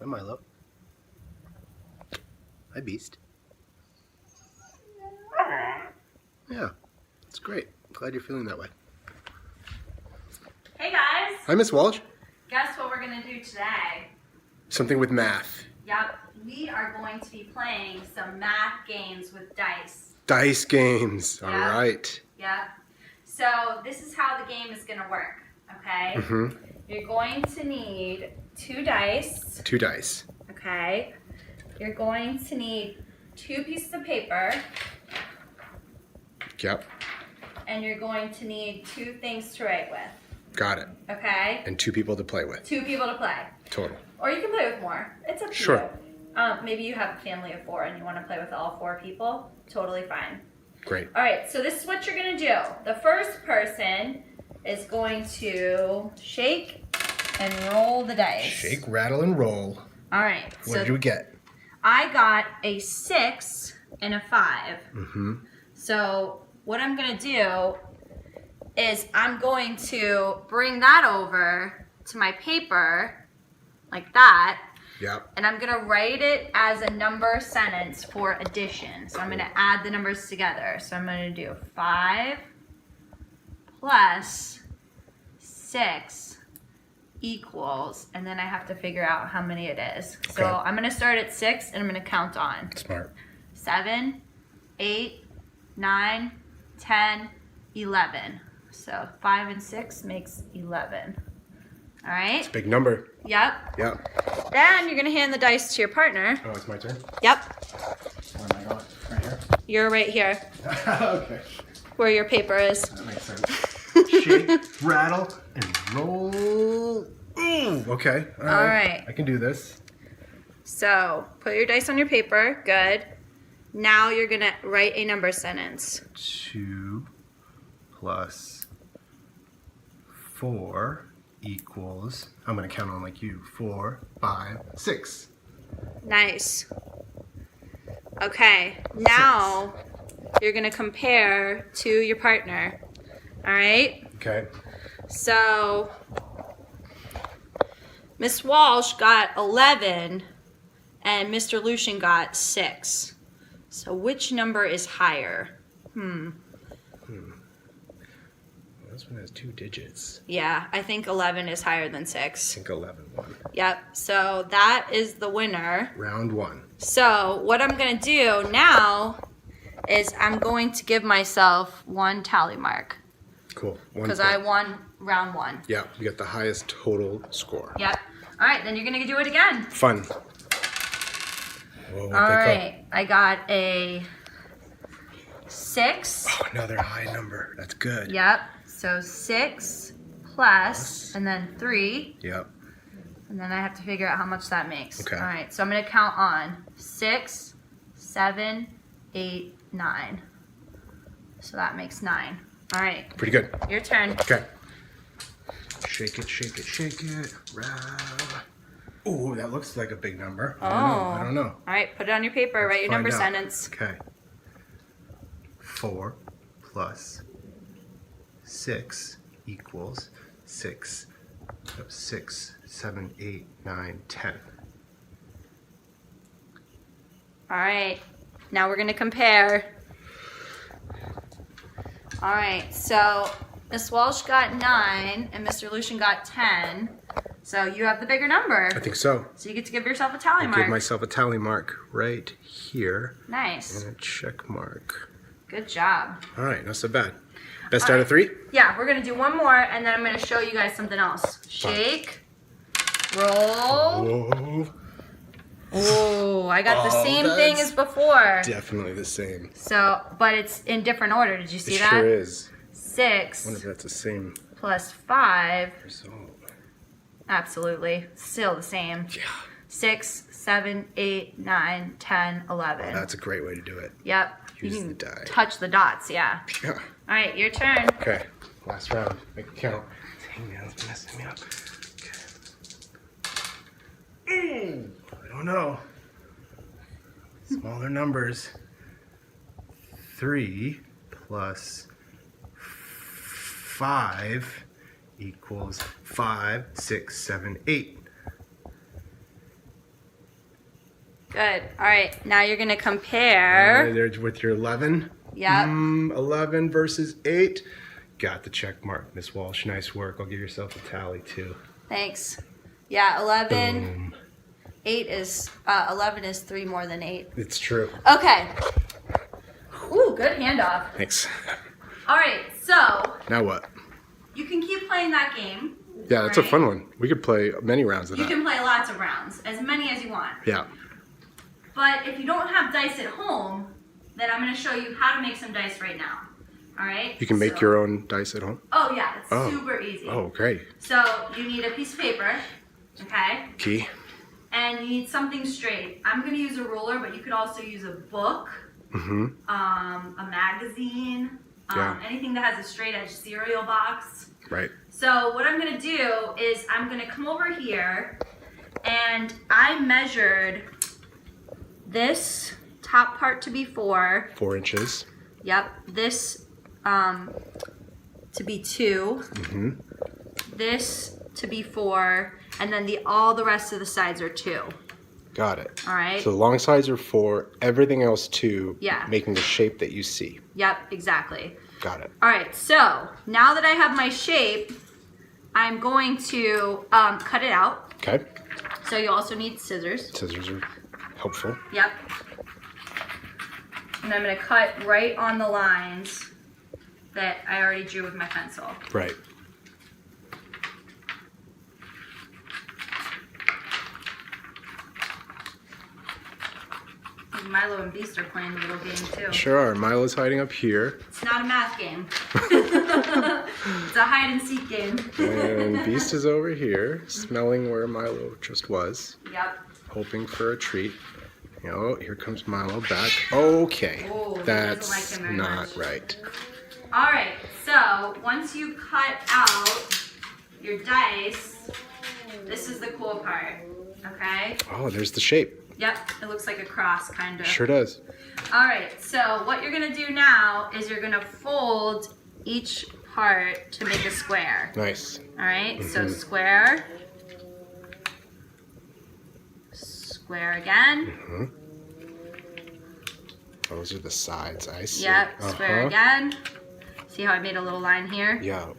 Hi, Milo. Hi, Beast. Yeah, it's great. Glad you're feeling that way. Hey guys! Hi, Miss Walsh. Guess what we're going to do today? Something with math. Yep, we are going to be playing some math games with dice. Dice games. All Yep. right. Yep. So this is how the game is going to work, okay? You're going to need 2 dice. 2 dice. Okay. You're going to need 2 pieces of paper. Yep. And you're going to need 2 things to write with. Got it. Okay? And 2 people to play with. 2 people to play. Total. Or you can play with more. It's up to Sure. you. Maybe you have a family of 4 and you want to play with all 4 people. Totally fine. Great. All right, so this is what you're going to do. The first person is going to shake and roll the dice. Shake, rattle, and roll. All right. What did we get? I got a 6 and a 5. So what I'm going to do is I'm going to bring that over to my paper like that. Yep. And I'm going to write it as a number sentence for addition. So I'm going to add the numbers together. So I'm going to do 5 plus 6 equals, and then I have to figure out how many it is. So Okay. I'm going to start at 6 and I'm going to count on. Smart. 7, 8, 9, 10, 11. So 5 and 6 makes 11. All right? It's a big number. Yep. Yep. Then you're going to hand the dice to your partner. Oh, it's my turn? Yep. Where am I going? Right here? You're right here Okay. where your paper is. That makes sense. Shake, rattle, and roll. Okay. All right. I can do this. So put your dice on your paper. Good. Now you're going to write a number sentence. 2 plus 4 equals, I'm going to count on like you, 4, 5, 6. Nice. Okay. Now you're going to compare to your partner. All right? Okay. So Miss Walsh got 11 and Mr. Lucian got 6. So which number is higher? This one has 2 digits. Yeah, I think 11 is higher than I 6. think 11 won. Yep, so that is the winner. Round 1. So what I'm going to do now is I'm going to give myself 1 tally mark. Cool. Because I won round 1. Yeah, you got the highest total score. Yep. All right, then you're going to do it again. Fun. Whoa, All right, I got a 6. Oh, another high number. That's good. Yep. So 6 plus, and then 3, Yep. and then I have to figure out how much that makes. Okay. All right, so I'm going to count on 6, 7, 8, 9. So that makes 9. All right, Pretty good. your turn. Okay. Shake it, shake it, shake it. Rattle. Ooh, that looks like a big number. I don't know. All right, put it on your paper. Write your number Find out. sentence. Okay. 4 plus 6 equals 6. 6, 7, 8, 9, 10. All right, now we're going to compare. All right, so Miss Walsh got 9 and Mr. Lucian got 10. So you have the bigger number. I think so. So you get to give yourself a tally I'll mark. give myself a tally mark right here Nice. and a check mark. Good job. All right, not so bad. Best out of 3? Yeah, we're going to do one more, and then I'm going to show you guys something else. Shake, roll. Whoa. Oh, I got the Oh, same thing that's as before. Definitely the same. So, but it's in different order. Did you see It that? sure is. I 6 wonder if that's the same plus 5. result. Absolutely. Still the same. Yeah. 6, 7, 8, 9, 10, 11. That's a great way to do it. Yep. Use You can the die. touch the dots, yeah. Yeah. All right, your turn. Okay. Last round. Make it count. Dang, man, it's messing me up. Okay. I don't know. Smaller numbers. 3 plus 5 equals 5, 6, 7, 8. Good. All right. Now you're gonna compare. There's with your 11. Yep. 11 versus 8. Got the check mark, Miss Walsh. Nice work. I'll give yourself a tally too. Thanks. Yeah, 11. Boom. 11 is 3 more than 8. It's true. Okay. Ooh, good handoff. Thanks. All right, so Now what? you can keep playing that game. Yeah, that's a fun one. We could play many rounds of You that. can play lots of rounds, as many as you want. Yeah. But if you don't have dice at home, then I'm going to show you how to make some dice right now. All right? You can make your own dice at home? Oh, yeah. It's super easy. Oh, great. So you need a piece of paper, okay? Key. And you need something straight. I'm going to use a ruler, but you could also use a book, a magazine, anything that has a straight edge cereal box. Right. So what I'm going to do is I'm going to come over here, and I measured this top part to be 4. 4 inches. Yep. This to be 2. This to be 4, and then all the rest of the sides are 2. Got it. All right. So the long sides are 4, everything else 2, Yeah. making the shape that you see. Yep, exactly. Got it. All right, so now that I have my shape, I'm going to cut it out. Okay. So you also need scissors. Scissors are helpful. Yep. And I'm going to cut right on the lines that I already drew with my pencil. Right. Milo and Beast are playing a little game too. Sure are. Milo's hiding up here. It's not a math game. It's a hide and seek game. And Beast is over here, smelling where Milo just was. Yep. Hoping for a treat. Oh, here comes Milo back. Okay. Oh, he that's doesn't like him very not much. right. All right, so once you cut out your dice, this is the cool part, okay? Oh, there's the shape. Yep, it looks like a cross, kind of. Sure does. All right, so what you're gonna do now is you're gonna fold each part to make a square. Nice. All right, so square, square again. Those are the sides, I see. Yep, square again. See how I made a little line here? Yeah.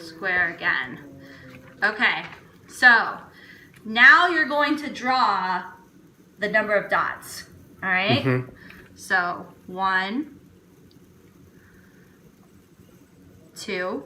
Square again. Okay, so now you're going to draw the number of dots. All right? So 1, 2,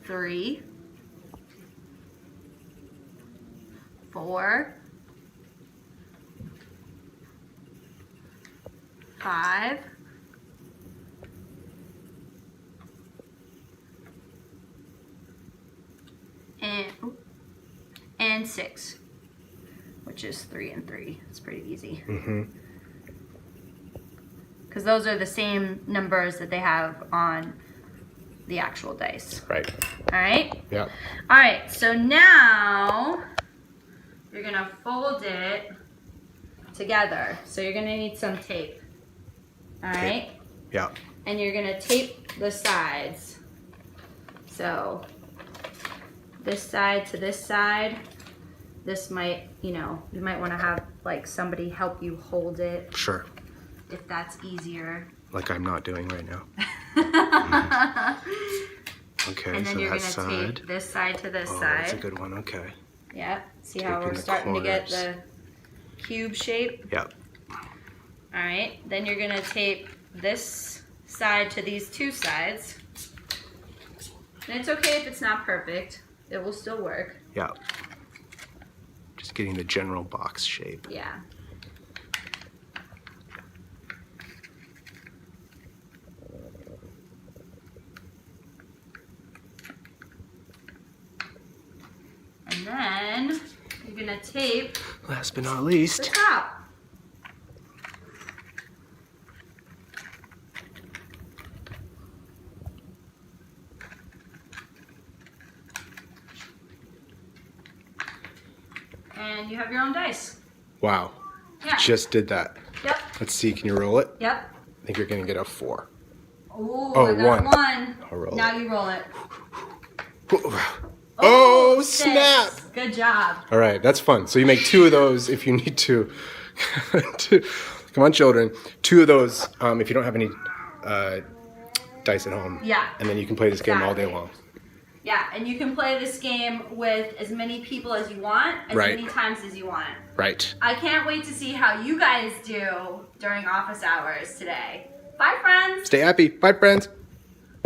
3, 4, 5, and 6, which is 3 and 3. It's pretty easy. Because those are the same numbers that they have on the actual dice. Right. All right? Yeah. All right, so now you're going to fold it together. So you're going to need some tape. All right? Yeah. And you're going to tape the sides. So this side to this side. This might, you might want to have like somebody help you hold it Sure. if that's easier. Like I'm not doing right now. Okay, And then so you're that going to side. tape this side to this Oh, side. that's a good one. Okay. Yep. See how Taping we're the starting to get corners. the cube shape? Yep. All right. Then you're going to tape this side to these two sides. And it's okay if it's not perfect. It will still work. Yeah. Just getting the general box shape. Yeah. And then you're going to tape Last but not the least. top. And you have your own dice. Wow. Yeah. Just did that. Yep. Let's see. Can you roll it? Yep. I think you're gonna get a 4. Ooh, Oh, I got one. I'll roll Now you roll it. Oh, six. snap! Good job. All right, that's fun. So you make 2 of those if you need to. Come on, children. 2 of those if you don't have any dice at home. Yeah. And then you can play this game all day Exactly. long. Yeah, and you can play this game with as many people as you want, as Right. many times as you want. Right. I can't wait to see how you guys do during office hours today. Bye, friends. Stay happy. Bye, friends.